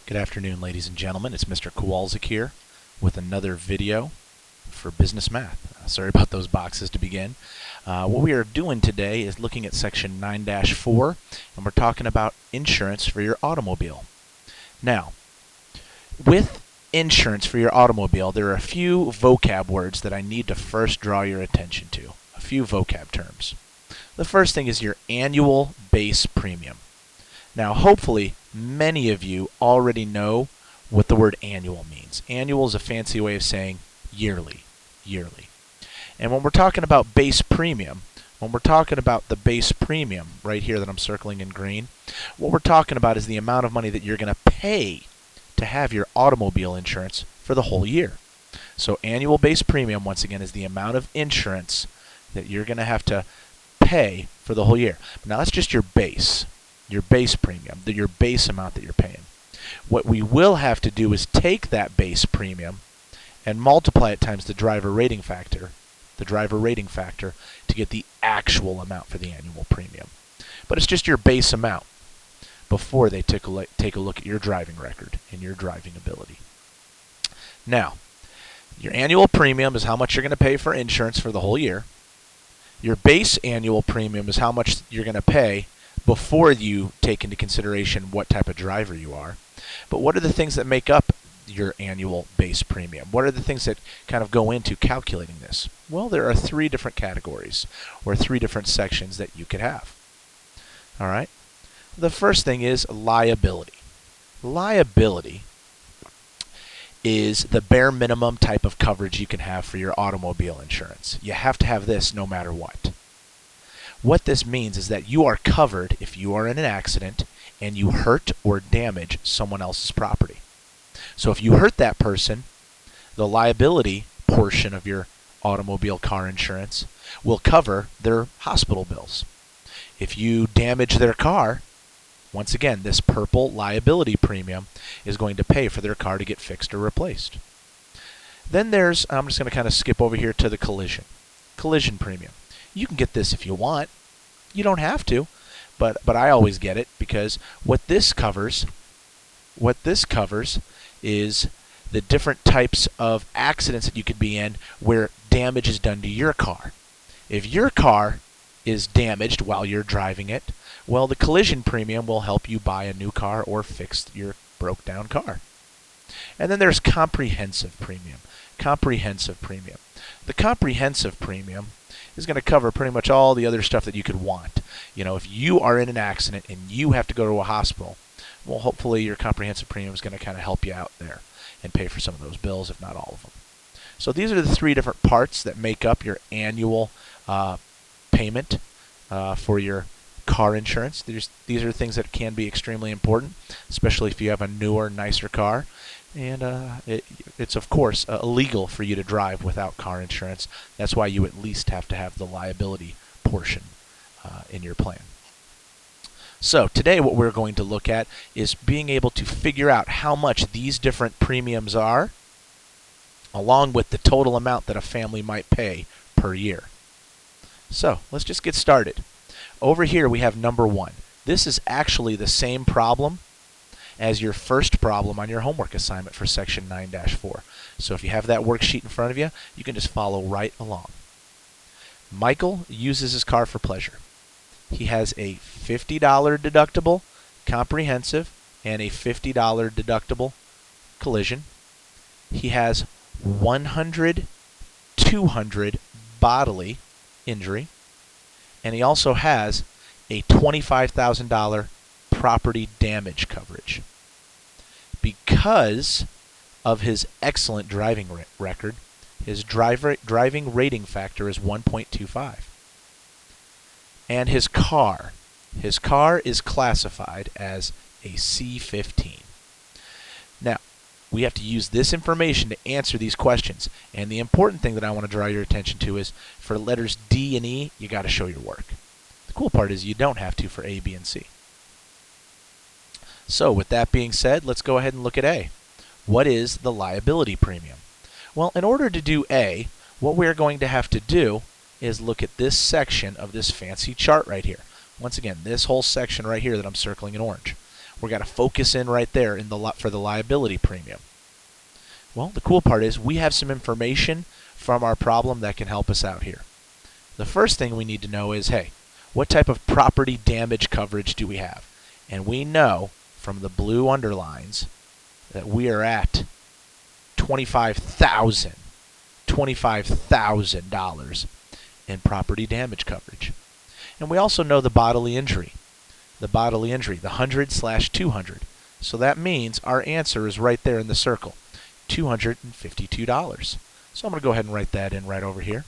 Good afternoon, ladies and gentlemen. It's Mr. Kowalczyk here with another video for business math. Sorry about those boxes to begin. What we are doing today is looking at section 9-4, and we're talking about insurance for your automobile. Now, with insurance for your automobile, there are a few vocab words that I need to first draw your attention to. A few vocab terms. The first thing is your annual base premium. Now, hopefully, many of you already know what the word annual means. Annual is a fancy way of saying yearly. And when we're talking about base premium, when we're talking about the base premium right here that I'm circling in green, what we're talking about is the amount of money that you're going to pay to have your automobile insurance for the whole year. So annual base premium, once again, is the amount of insurance that you're going to have to pay for the whole year. Now, that's just your base premium, your base amount that you're paying. What we will have to do is take that base premium and multiply it times the driver rating factor to get the actual amount for the annual premium. But it's just your base amount before they take a look at your driving record and your driving ability. Now, your annual premium is how much you're going to pay for insurance for the whole year. Your base annual premium is how much you're going to pay before you take into consideration what type of driver you are. But what are the things that make up your annual base premium? What are the things that kind of go into calculating this? Well, there are three different categories or three different sections that you could have. All right. The first thing is liability. Liability is the bare minimum type of coverage you can have for your automobile insurance. You have to have this no matter what. What this means is that you are covered if you are in an accident and you hurt or damage someone else's property. So if you hurt that person, the liability portion of your automobile car insurance will cover their hospital bills. If you damage their car, once again, this purple liability premium is going to pay for their car to get fixed or replaced. Then there's, I'm just going to kind of skip over here to the collision premium. You can get this if you want. You don't have to, but I always get it because what this covers is the different types of accidents that you could be in where damage is done to your car. If your car is damaged while you're driving it, well, the collision premium will help you buy a new car or fix your broke down car. And then there's comprehensive premium. The comprehensive premium is going to cover pretty much all the other stuff that you could want. You know, if you are in an accident and you have to go to a hospital, well, hopefully your comprehensive premium is going to kind of help you out there and pay for some of those bills, if not all of them. So these are the three different parts that make up your annual payment for your car insurance. These are things that can be extremely important, especially if you have a newer, nicer car. And it's, of course, illegal for you to drive without car insurance. That's why you at least have to have the liability portion in your plan. So today what we're going to look at is being able to figure out how much these different premiums are, along with the total amount that a family might pay per year. So let's just get started. Over here we have number one. This is actually the same problem as your first problem on your homework assignment for section 9-4. So if you have that worksheet in front of you, you can just follow right along. Michael uses his car for pleasure. He has a $50 deductible comprehensive and a $50 deductible collision. He has 100, 200 bodily injury, and he also has a $25,000 property damage coverage. Because of his excellent driving record, his driving rating factor is 1.25. And his car is classified as a C15. Now, we have to use this information to answer these questions. And the important thing that I want to draw your attention to is for letters D and E, you got to show your work. The cool part is you don't have to for A, B, and C. So with that being said, let's go ahead and look at A. What is the liability premium? Well, in order to do A, what we're going to have to do is look at this section of this fancy chart right here. Once again, this whole section right here that I'm circling in orange. We're got to focus in right there in for the liability premium. Well, the cool part is we have some information from our problem that can help us out here. The first thing we need to know is, hey, what type of property damage coverage do we have? And we know from the blue underlines that we are at $25,000 in property damage coverage. And we also know the bodily injury. The 100/200. So that means our answer is right there in the circle, $252. So I'm going to go ahead and write that in right over here.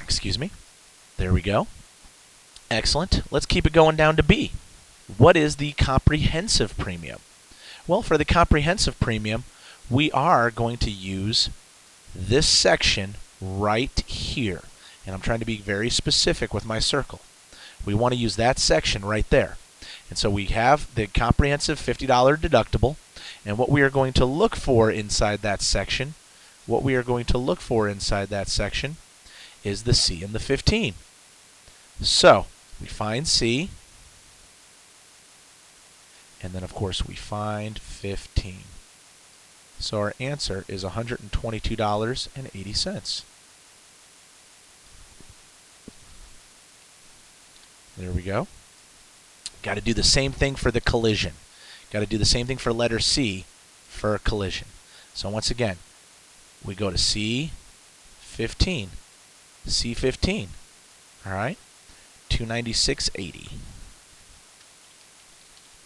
Excuse me. There we go. Excellent. Let's keep it going down to B. What is the comprehensive premium? Well, for the comprehensive premium, we are going to use this section right here. And I'm trying to be very specific with my circle. We want to use that section right there. And so we have the comprehensive $50 deductible. And what we are going to look for inside that section, is the C and the 15. So we find C, and then of course we find 15. So our answer is $122.80. There we go. Got to do the same thing for the collision. Got to do the same thing for letter C for collision. So once again, we go to C15. C15. All right? $296.80.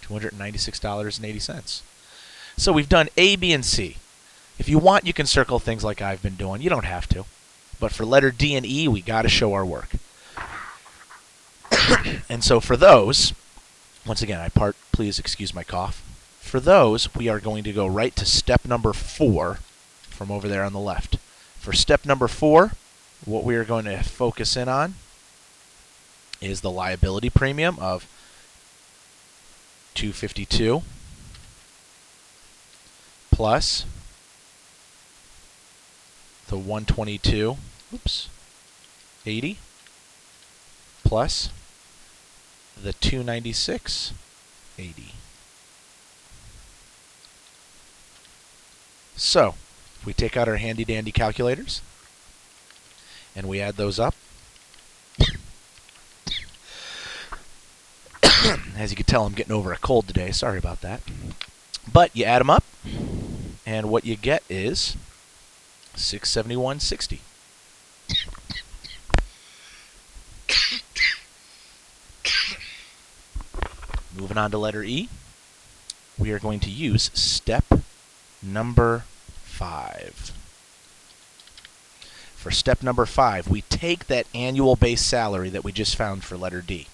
$296.80. So we've done A, B, and C. If you want, you can circle things like I've been doing. You don't have to. But for letter D and E, we got to show our work. And so for those, once again, please excuse my cough. For those, we are going to go right to step number 4 from over there on the left. For step number 4, what we are going to focus in on is the liability premium of $252 plus the $122.80 plus the $296.80. So, if we take out our handy dandy calculators and we add those up, as you can tell, I'm getting over a cold today. Sorry about that. But you add them up, and what you get is $671.60. Moving on to letter E, we are going to use step number 5. For step number 5, we take that annual base salary that we just found for letter D.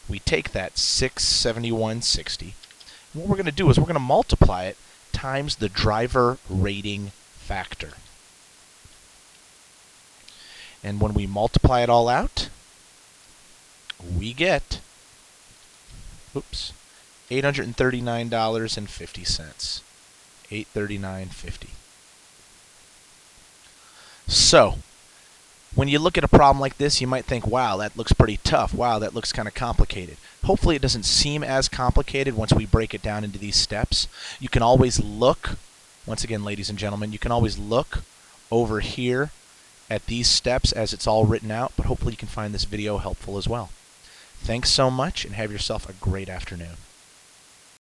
We take that $671.60, and what we're going to do is we're going to multiply it times the driver rating factor. And when we multiply it all out, we get $839.50. $839.50. So, when you look at a problem like this, you might think, wow, that looks pretty tough. Wow, that looks kind of complicated. Hopefully it doesn't seem as complicated once we break it down into these steps. You can always look, once again, ladies and gentlemen, you can always look over here at these steps as it's all written out, but hopefully you can find this video helpful as well. Thanks so much, and have yourself a great afternoon.